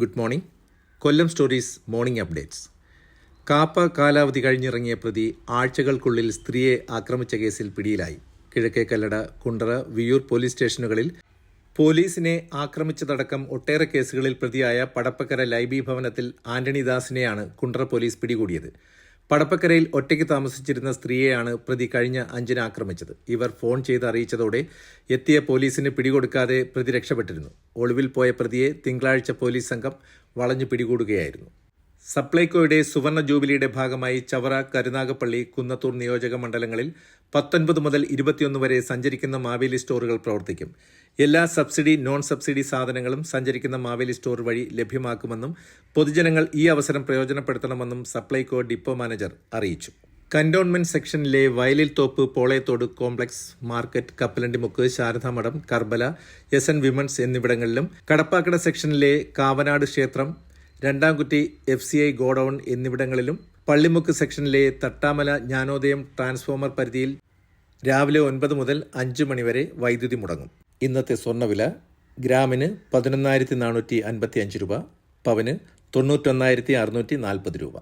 Good morning. Kollam stories morning updates. KAAPA കാലാവധി കഴിഞ്ഞിറങ്ങിയ പ്രതി ആഴ്ചകൾക്കുള്ളിൽ സ്ത്രീയെ ആക്രമിച്ച കേസിൽ പിടിയിലായി. കിഴക്കേ കല്ലട, കുണ്ടറ, വിയൂർ പോലീസ് സ്റ്റേഷനുകളിൽ പോലീസിനെ ആക്രമിച്ചതടക്കം ഒട്ടേറെ കേസുകളിൽ പ്രതിയായ പടപ്പക്കര ലൈബി ഭവനത്തിൽ ആന്റണി ദാസിനെയാണ് കുണ്ടറ പോലീസ് പിടികൂടിയത്. പടപ്പക്കരയിൽ ഒറ്റയ്ക്ക് താമസിച്ചിരുന്ന സ്ത്രീയെയാണ് പ്രതി കഴിഞ്ഞ 5-ന് ആക്രമിച്ചത്. ഇവർ ഫോൺ ചെയ്ത് അറിയിച്ചതോടെ എത്തിയ പോലീസിന് പിടികൊടുക്കാതെ പ്രതി രക്ഷപ്പെട്ടിരുന്നു. ഒളിവിൽ പോയ പ്രതിയെ തിങ്കളാഴ്ച പോലീസ് സംഘം വളഞ്ഞു പിടികൂടുകയായിരുന്നു. സപ്ലൈകോയുടെ സുവർണ ജൂബിലിയുടെ ഭാഗമായി ചവറ, കരുനാഗപ്പള്ളി, കുന്നത്തൂർ നിയോജക മണ്ഡലങ്ങളിൽ 19 മുതൽ 21 വരെ സഞ്ചരിക്കുന്ന മാവേലി സ്റ്റോറുകൾ പ്രവർത്തിക്കും. എല്ലാ സബ്സിഡി, നോൺ സബ്സിഡി സാധനങ്ങളും സഞ്ചരിക്കുന്ന മാവേലി സ്റ്റോർ വഴി ലഭ്യമാക്കുമെന്നും പൊതുജനങ്ങൾ ഈ അവസരം പ്രയോജനപ്പെടുത്തണമെന്നും സപ്ലൈകോ ഡിപ്പോ മാനേജർ അറിയിച്ചു. കന്റോൺമെന്റ് സെക്ഷനിലെ Vayalil Thoppu, Polayathode complex, market, Kappalandimukku, Sharadamadom, Karbala, SN women's എന്നിവിടങ്ങളിലും കടപ്പാക്കട സെക്ഷനിലെ കാവനാട് ക്ഷേത്രം, രണ്ടാംകുറ്റി FCI ഗോഡൌൺ എന്നിവിടങ്ങളിലും പള്ളിമുക്ക് സെക്ഷനിലെ തട്ടാമല ജ്ഞാനോദയം ട്രാൻസ്ഫോമർ പരിധിയിൽ രാവിലെ 9 മുതൽ 5 മണിവരെ വൈദ്യുതി മുടങ്ങും. ഇന്നത്തെ സ്വർണ്ണവില ഗ്രാമിന് 11,455 രൂപ, പവന് 91,640 രൂപ.